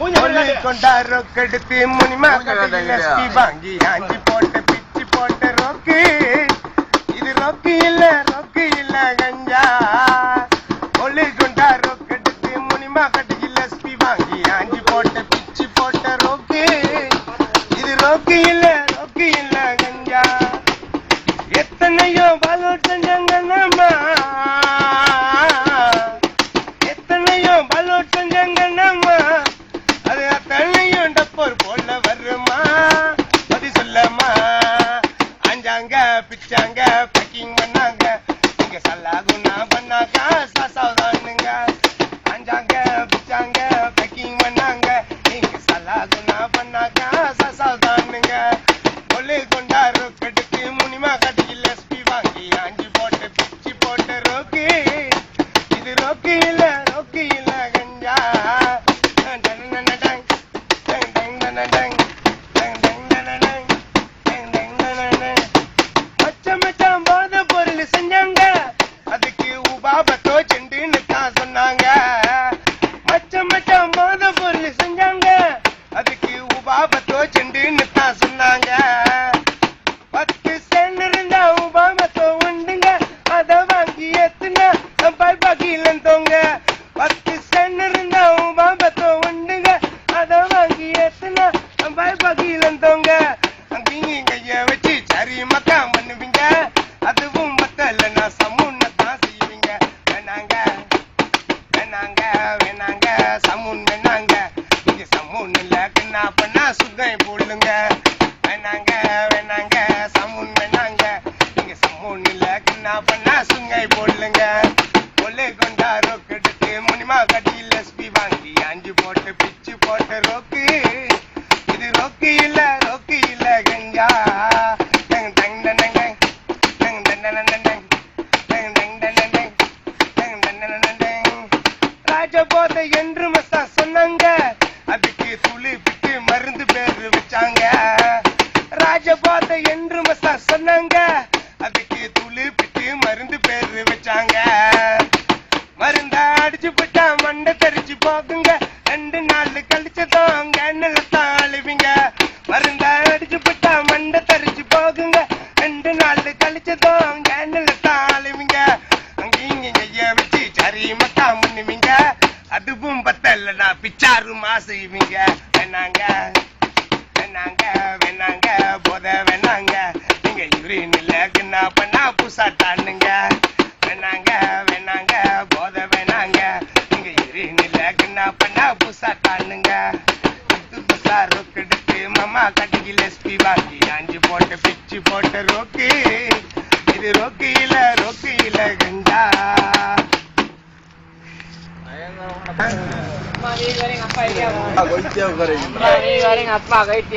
கொண்டா ரொக்கெடுத்து முனிமா கட்டி வாங்கி ஆஞ்சி போட்ட பிச்சு போட்ட ரொக்கு. இது ரொக்கு இல்ல கஞ்சா. ஒளி கொண்டா ரொக்கெடுத்து முனிமா கட்டி லஸ்பி வாங்கி ஆஞ்சி போட்ட பிச்சு போட்ட ரொக்கு. இது ரொக்கு இல்ல கஞ்சா. எத்தனையோ பாலோ செஞ்சாங்க நம்ம, எத்தனையோ பாலோ செஞ்சாங்க நம்ம. அது அத்தனையும் டப்போர் போல வருமா, பதி சொல்லமா. அஞ்சாங்க பிச்சாங்க பேக்கிங் பண்ணாங்க, நீங்க சல்லாகுனா பண்ணாங்க சாசாதானுங்க. அஞ்சாங்க பிச்சாங்க பேக்கிங் பண்ணாங்க, நீங்க சல்லாகுனா பண்ணாங்க சாசாதானுங்க. ஒளி கொண்டா ரொக்கெடுத்து முனிமா கட்டி லஸ்பி வாங்கி ஆஞ்சி போட்டு பிச்சு போட்டு ரோக்கு. இது ரோக்கு இல்ல கஞ்சா. மச்சம் போத பொருள் செஞ்சாங்க, அதுக்கு உபாபத்தோ செண்டுன்னு தான் சொன்னாங்க. மச்சம் போத பொருள் செஞ்சாங்க, அதுக்கு உபாபத்தோ செண்டுன்னு தான் சொன்னாங்க. 10 சென்ட் இருந்தா உபாபத்தோ உண்டுங்க, அத வாங்கி ஏத்துனா பாகிலன் தோங்க. 10 சென்ட் இருந்தா உபாபத்தோ உண்டுங்க, அத வாங்கி ஏத்துனா பாகிலன் தோங்க. அங்கேயும் கைய வச்சு சரி மக்கா பண்ணுவீங்க, அதுவும் மத்தலன்னா சமுன்ன தான் செய்வீங்க. வேணாங்க சமுன் வேணாங்க, நீங்க சமுன் இல்ல கிண்ணா பண்ணா சுகை போடுங்க. வேணாங்க சமுன் வேணாங்க, நீங்க சமுன் இல்ல கிண்ணா பண்ணா சுங்கை போடுங்க. கொள்ளை கொண்டா ரொக்கெடுத்து முனிமா கட்டி லஸ்பி வாங்கி ஆஞ்சி போட்டு பிச்சு போட்டு ரோக்கு. இது ரோக்கு இல்ல கஞ்சா. ராஜபோதை என்று மசா சொன்னாங்க, அதுக்கு துளி பிட்டு மருந்து பேரு வச்சாங்க. ராஜபோதை என்று மசா சொன்னாங்க, அதுக்கு துளி பிட்டு மருந்து பேரு வச்சாங்க. மருந்த அடிச்சு போட்டா மண்டை தெரிச்சு போகுங்க, 2 நாள் கழிச்சதான் கண்ணுலத்தான் அழுவிங்க. மருந்த அடிச்சு போட்டா மண்டை தெரிச்சு போகுங்க, 2 நாள் கழிச்சதான் கண்ணுலத்தான் அழுவிங்க. அங்கேயும் கைய வச்சு சரி மக்கா பண்ணுவீங்க, அதுவும் பத்தலனா பிச்சாரு மாசுவீங்க. வேணாங்க போத வேணாங்க, நீங்க யூரின் இல்ல கிண்ணா பண்ணா புசாட்டானுங்க. வேணாங்க போத வேணாங்க, நீங்க யூரின் இல்ல கிண்ணா பண்ணா புசாட்டானுங்க. புதுசா ரொக்கெடுத்து மாமா கட்டி லஸ்பி வாங்கி ஆஞ்சி போட்டு பிச்சு போட்ட ரோக்கு. இது ரோக்கு இல்ல கஞ்சா. Apa kau itu?